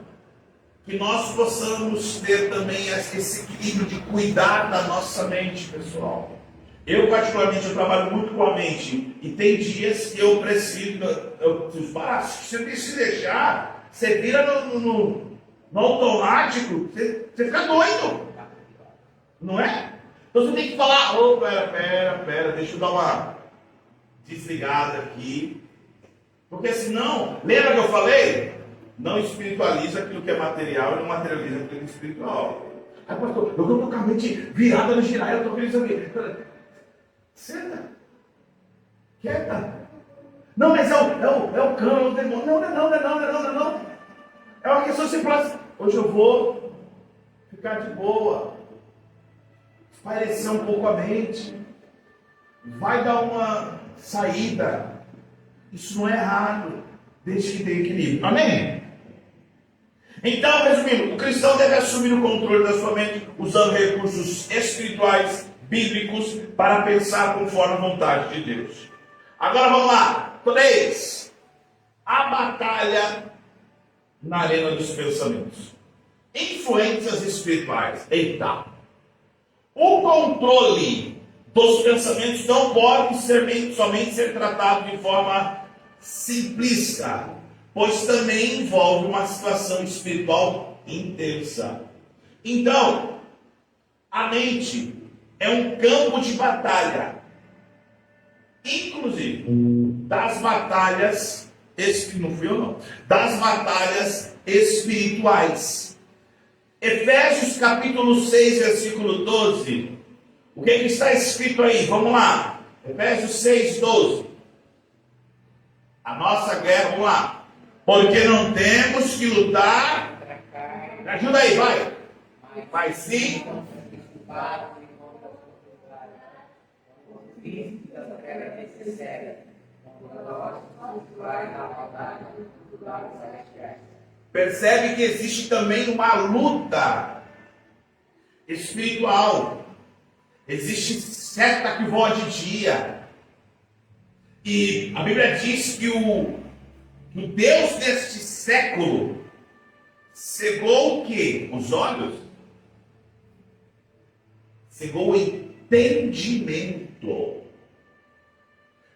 que nós possamos ter também esse equilíbrio de cuidar da nossa mente, pessoal. Eu, particularmente, eu trabalho muito com a mente. E tem dias que eu preciso parar. Se você se deixar, você vira no automático, você fica doido. Não é? Então você tem que falar, pera, deixa eu dar uma desligada aqui. Porque senão, lembra que eu falei? Não espiritualiza aquilo que é material e não materializa aquilo que é espiritual. Aí, pastor, eu estou com a mente virada no girar, eu estou querendo saber. Senta. Quieta. Não, mas é o cão, é o demônio. Não. É uma questão simples. Hoje eu vou ficar de boa. Espairecer um pouco a mente. Vai dar uma saída. Isso não é errado. Desde que tenha equilíbrio. Amém? Então, resumindo, o cristão deve assumir o controle da sua mente usando recursos espirituais, bíblicos, para pensar conforme a vontade de Deus. Agora vamos lá. 3. A batalha na arena dos pensamentos. Influências espirituais. Eita. O controle dos pensamentos não pode somente ser tratado de forma simplista, pois também envolve uma situação espiritual intensa. Então, a mente é um campo de batalha, inclusive das batalhas, não fui eu não, das batalhas espirituais. Efésios capítulo 6, versículo 12. O que está escrito aí? Vamos lá. Efésios 6, 12. A nossa guerra, vamos lá. Porque não temos que lutar. Me ajuda aí, vai. Vai sim. Percebe que existe também uma luta espiritual. Existe seta que voa de dia. E a Bíblia diz que o Deus deste século cegou o quê? Os olhos? Cegou o entendimento.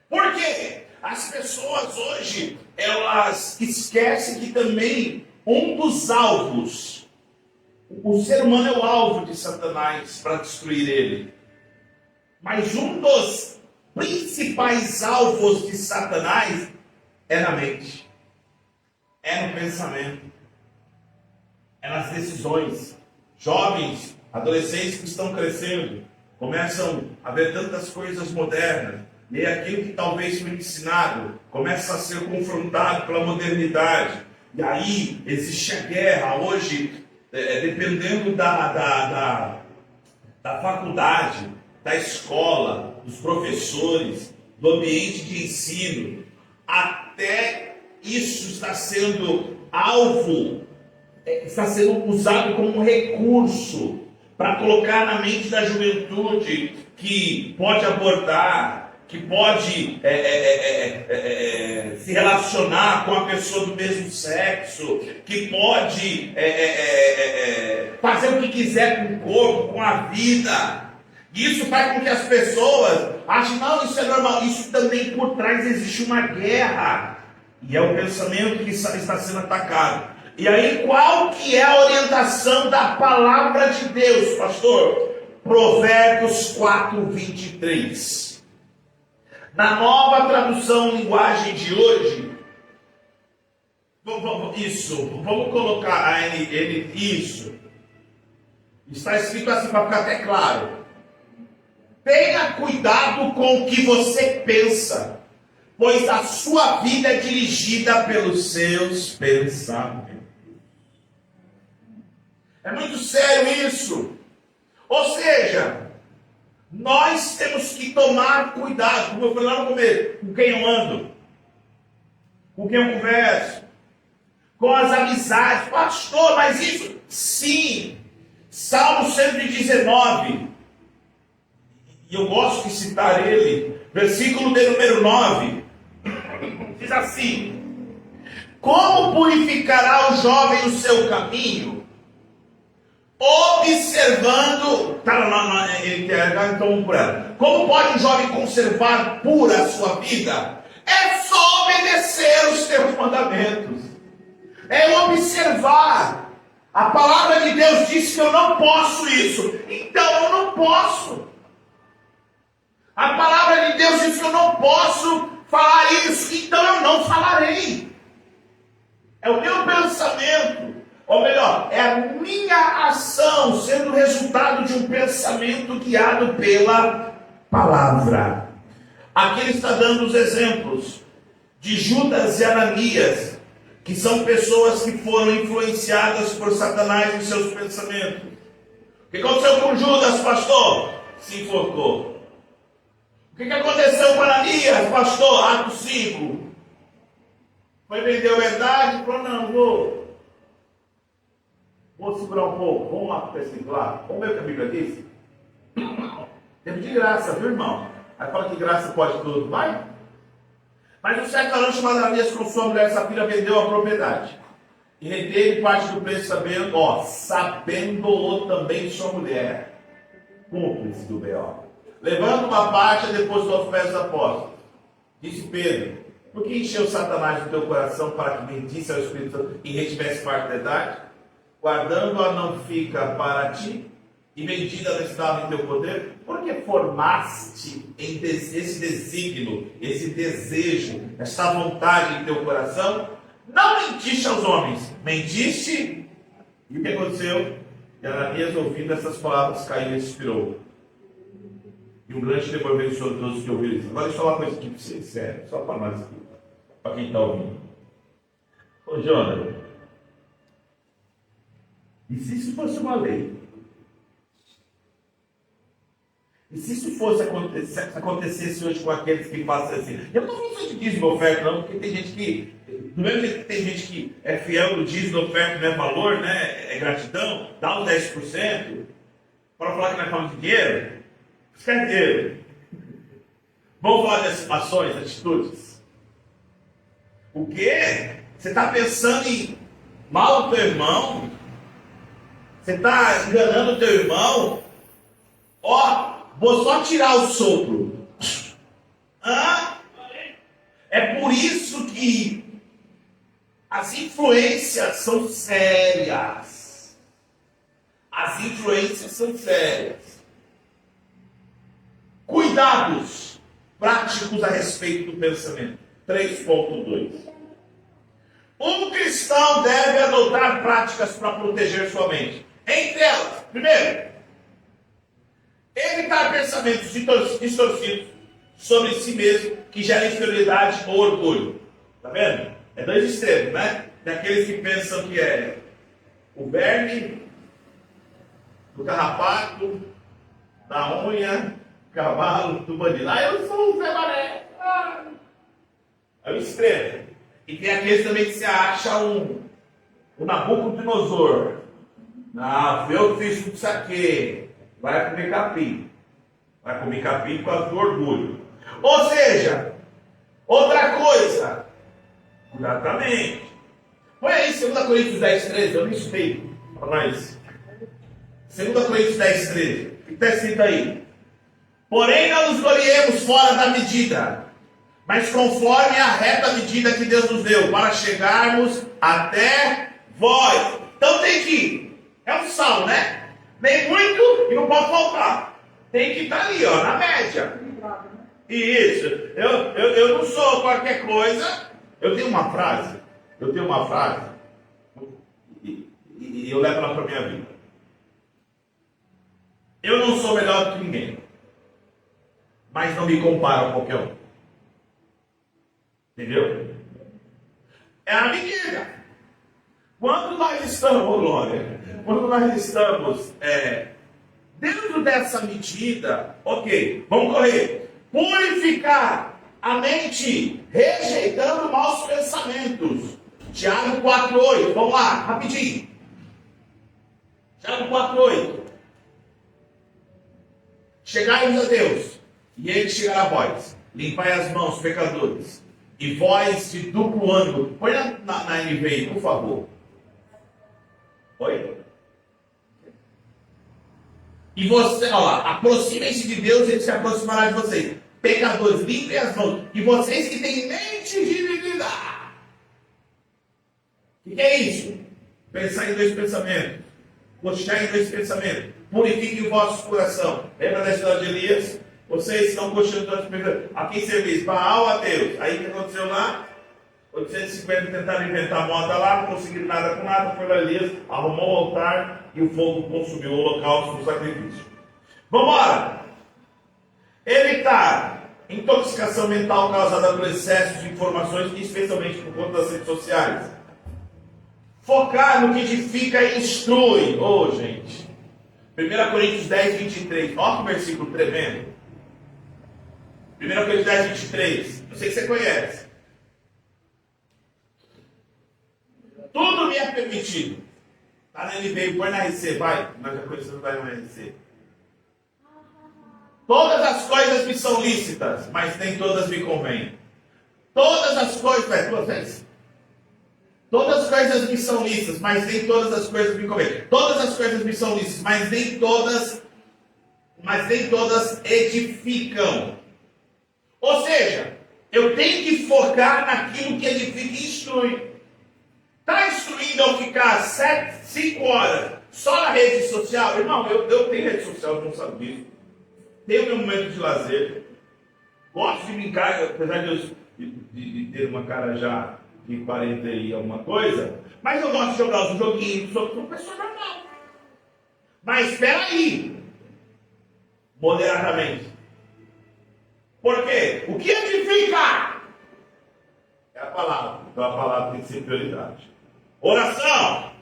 Por quê? As pessoas hoje, elas esquecem que também um dos alvos, o ser humano é o alvo de Satanás para destruir ele. Mas um dos principais alvos de Satanás é na mente, é no pensamento, é nas decisões. Jovens, adolescentes que estão crescendo, começam a ver tantas coisas modernas, e aquilo que talvez foi ensinado começa a ser confrontado pela modernidade. E aí existe a guerra. Hoje, dependendo da faculdade, da escola, dos professores, do ambiente de ensino, até isso está sendo alvo, está sendo usado como um recurso para colocar na mente da juventude que pode abortar, que pode se relacionar com a pessoa do mesmo sexo, que pode fazer o que quiser com o corpo, com a vida. Isso faz com que as pessoas achem, não, isso é normal. Isso também por trás existe uma guerra. E é o pensamento que está sendo atacado. E aí, qual que é a orientação da palavra de Deus, pastor? Provérbios 4, 23. Na nova tradução linguagem de hoje, vamos colocar isso. Está escrito assim para ficar até claro. Tenha cuidado com o que você pensa, pois a sua vida é dirigida pelos seus pensamentos. É muito sério isso. Ou seja, nós temos que tomar cuidado, como eu falei lá no começo, com quem eu ando, com quem eu converso, com as amizades. Pastor, mas isso? Sim. Salmo 119. E eu gosto de citar ele, versículo de número 9, diz assim: Como purificará o jovem o seu caminho? Observando. Então vamos por ela. Como pode um jovem conservar pura a sua vida? É só obedecer os teus mandamentos. É observar. A palavra de Deus diz que eu não posso isso. Então eu não posso. A palavra de Deus diz que eu não posso falar isso. Então eu não falarei. É o meu pensamento. Ou melhor, é a minha ação sendo resultado de um pensamento guiado pela palavra. Aqui ele está dando os exemplos de Judas e Ananias, que são pessoas que foram influenciadas por Satanás em seus pensamentos. O que aconteceu com Judas, pastor? Se enforcou. O que aconteceu com Ananias, pastor? Atos 5. Foi vender a verdade e falou, não, vou segurar um pouco, vamos lá para o versículo lá. Vamos ver o que a Bíblia diz? Tempo de graça, viu, irmão? Aí fala que graça pode tudo, vai? Mas um certo varão chamado Ananias, com sua mulher Safira, vendeu a propriedade. E reteve parte do preço, sabendo também sua mulher, cúmplice do B.O. Levando uma parte, depositou aos pés dos apóstolos. Disse Pedro, por que encheu Satanás no teu coração para que mentisse ao Espírito Santo e retivesse parte da verdade? Guardando-a não fica para ti, e vendida não estava em teu poder? Porque formaste esse desígnio, esse desejo, essa vontade em teu coração? Não mentiste aos homens, mentiste. E o que aconteceu? E Ananias, ouvindo essas palavras, caiu e expirou. E um grande temor veio sobre todos que ouviram isso. Agora deixa eu falar uma coisa aqui para vocês, sério, só para nós aqui, para quem está ouvindo. Ô Jonas, e se isso fosse uma lei? E se isso fosse acontecesse hoje com aqueles que fazem assim? Eu não vou de dízimo oferta, não, porque tem gente que, do mesmo jeito que tem gente que é fiel no dízimo oferta, não é valor, né? É gratidão, dá os 10%, para falar que nós falamos de dinheiro. Isso quer dinheiro. Vamos falar de ações, atitudes. O quê? Você está pensando em mal do teu irmão? Você está enganando o teu irmão? Vou só tirar o sopro. É por isso que as influências são sérias. As influências são sérias. Cuidados práticos a respeito do pensamento. 3.2. Um cristão deve adotar práticas para proteger sua mente. Entre elas, primeiro, evitar pensamentos distorcidos sobre si mesmo que geram inferioridade ou orgulho. Tá vendo? É dois extremos, né? Daqueles que pensam que é o verme, do carrapato, da unha, cavalo, do bandido. Eu sou o Zé Maré. É o extremo. E tem aqueles também que se acham o Nabucodonosor. Não, fui eu que fiz tudo isso aqui. Vai comer capim. Vai comer capim por causa do orgulho. Ou seja, outra coisa. Cuidado com a mente. Põe aí 2 Coríntios 10:13. Eu nem estudei para nós. 2 Coríntios 10:13. O que está escrito aí? Porém, não nos gloriemos fora da medida, mas conforme a reta medida que Deus nos deu, para chegarmos até vós. Então tem que. É um sal, né? Nem muito e não pode faltar. Tem que estar ali, na média. Isso. Eu não sou qualquer coisa. Eu tenho uma frase. E eu levo ela para a minha vida. Eu não sou melhor do que ninguém. Mas não me comparo a qualquer um. Entendeu? É a medida. Quando nós estamos, glória, dentro dessa medida, ok, vamos correr. Purificar a mente, rejeitando maus pensamentos. Tiago 4:8, vamos lá, rapidinho. Tiago 4:8. Chegai-vos a Deus, e Ele chegará a vós. Limpai as mãos, pecadores. e voz de duplo ânimo. Põe na NVI, por favor. Oi? E você, olha lá, aproximem-se de Deus, ele se aproximará de vocês. Pecadores, limpem as mãos. E vocês que têm mente dividida. O que é isso? Pensar em 2 pensamentos. Cochear em 2 pensamentos. Purifiquem o vosso coração. Lembra da história de Elias? Vocês estão cocheando 2 pensamentos. A quem serviço? Baal a Deus. Aí o que aconteceu lá? 850 tentaram inventar moda lá, não conseguiram nada com nada. Foi lá Elias, arrumou o altar e o fogo consumiu o holocausto do sacrifício. Vamos embora! Evitar intoxicação mental causada por excesso de informações, especialmente por conta das redes sociais. Focar no que edifica e instrui. Gente. 1 Coríntios 10, 23. Olha que versículo tremendo. 1 Coríntios 10, 23. Eu sei que você conhece. Tudo me é permitido. Está na NVI, põe na RC, vai. Nós já conhecemos, vai na RC. Todas as coisas me são lícitas, mas nem todas me convêm. Todas as coisas, vai, 2 vezes. Todas as coisas me são lícitas, mas nem todas as coisas me convêm. Todas as coisas me são lícitas, mas nem todas edificam. Ou seja, eu tenho que focar naquilo que edifica e instrui. Está instruindo eu ficar 5 horas só na rede social? Irmão, eu tenho rede social, eu não sabia disso. Tenho meu momento de lazer. Gosto de brincar, apesar de ter uma cara já de 40 e alguma coisa. Mas eu gosto de jogar os joguinhos, sou uma pessoa normal. Mas espera aí. Moderadamente. Por quê? O que edifica? É a palavra. Então a palavra tem que ser prioridade. Oração.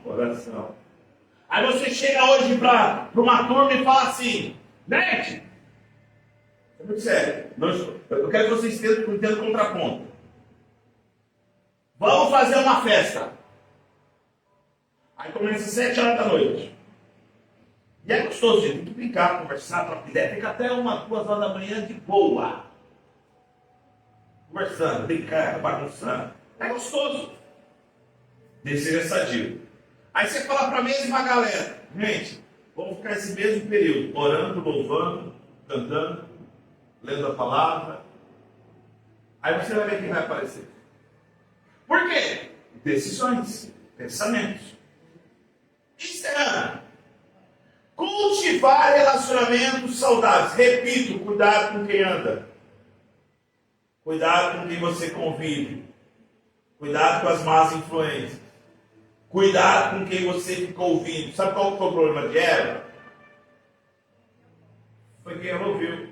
Aí você chega hoje para uma turma e fala assim, gente, é muito sério, eu quero que vocês entendam o contraponto. Vamos fazer uma festa. Aí começa às 7 horas da noite. E é gostoso, gente, tem que brincar, conversar, trocar ideia. Fica até 1, 2 horas da manhã de boa. Conversando, brincando, bagunçando. É gostoso. Desejo sadio. Aí você fala para a mesma galera, gente, vamos ficar esse mesmo período, orando, louvando, cantando, lendo a palavra. Aí você vai ver quem vai aparecer. Por quê? Decisões, pensamentos. Encerrando. Cultivar relacionamentos saudáveis. Repito, cuidado com quem anda. Cuidado com quem você convive. Cuidado com as más influências. Cuidado com quem você fica ouvindo. Sabe qual foi o problema de Eva? Foi quem ela ouviu.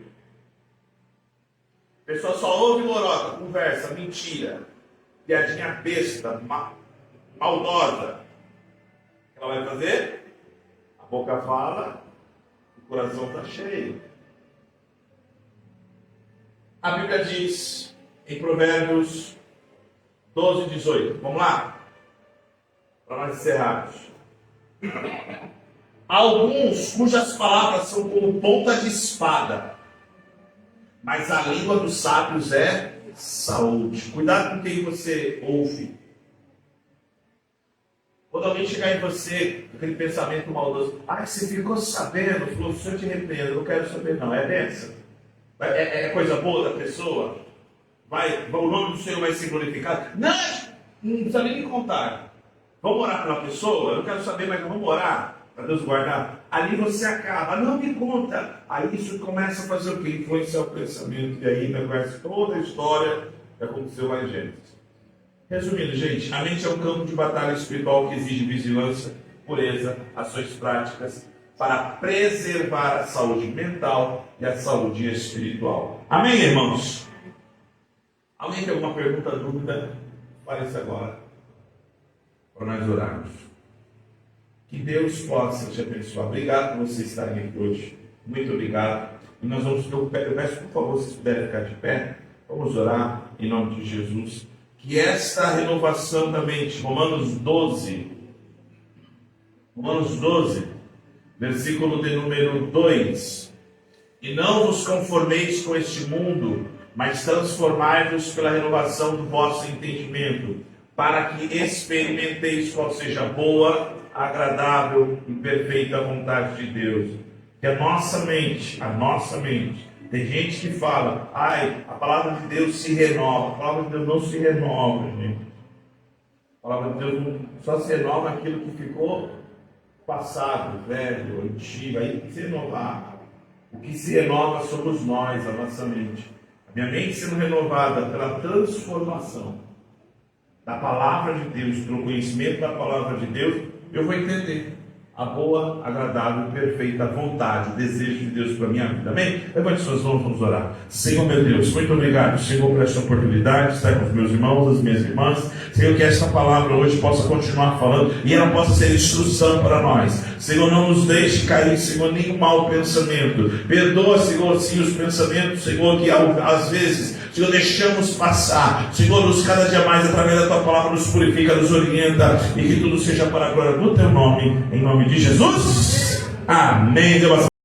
A pessoa só ouve lorota, conversa, mentira, piadinha besta, maldosa. O que ela vai fazer? A boca fala, o coração está cheio. A Bíblia diz em Provérbios 12, 18. Vamos lá? Para nós encerrarmos. Alguns cujas palavras são como ponta de espada, mas a língua dos sábios é saúde. Cuidado com quem você ouve. Quando alguém chegar em você, aquele pensamento maldoso, você ficou sabendo, falou, o Senhor te repreenda, eu não quero saber não, é bênção. É coisa boa da pessoa? O nome do Senhor vai ser glorificado? Não precisa nem me contar. Vamos orar pela pessoa? Eu não quero saber, mas vamos orar para Deus guardar. Ali você acaba, não me conta. Aí isso começa a fazer o quê? Influenciar o pensamento. E aí conhece toda a história que aconteceu lá em Gênesis. Resumindo, gente, a mente é um campo de batalha espiritual que exige vigilância, pureza, ações práticas para preservar a saúde mental e a saúde espiritual. Amém, irmãos? Alguém tem alguma pergunta, dúvida? Fale isso agora, para nós orarmos. Que Deus possa te abençoar. Obrigado por você estar aqui hoje. Muito obrigado. E nós vamos, eu peço, por favor, se puderem ficar de pé, vamos orar em nome de Jesus. Que esta renovação da mente, Romanos 12, versículo de número 2. E não vos conformeis com este mundo, mas transformai-vos pela renovação do vosso entendimento, para que experimenteis qual seja a boa, agradável e perfeita vontade de Deus. Que a nossa mente, tem gente que fala, a palavra de Deus se renova. A palavra de Deus não se renova, gente. A palavra de Deus só se renova aquilo que ficou passado, velho, antigo, aí tem que se renovar. O que se renova somos nós, a nossa mente. A minha mente sendo renovada pela transformação da palavra de Deus, pelo conhecimento da palavra de Deus, eu vou entender a boa, agradável e perfeita vontade, o desejo de Deus para a minha vida. Amém? Levante suas mãos, vamos orar. Senhor, meu Deus, muito obrigado, Senhor, por esta oportunidade de estar com os meus irmãos, as minhas irmãs. Senhor, que esta palavra hoje possa continuar falando e ela possa ser instrução para nós. Senhor, não nos deixe cair, Senhor, nenhum mau pensamento. Perdoa, Senhor, sim, os pensamentos, Senhor, que às vezes, Senhor, deixamos passar. Senhor, nos cada dia mais, através da Tua palavra, nos purifica, nos orienta, e que tudo seja para a glória do Teu nome, em nome de Jesus. Amém. Deus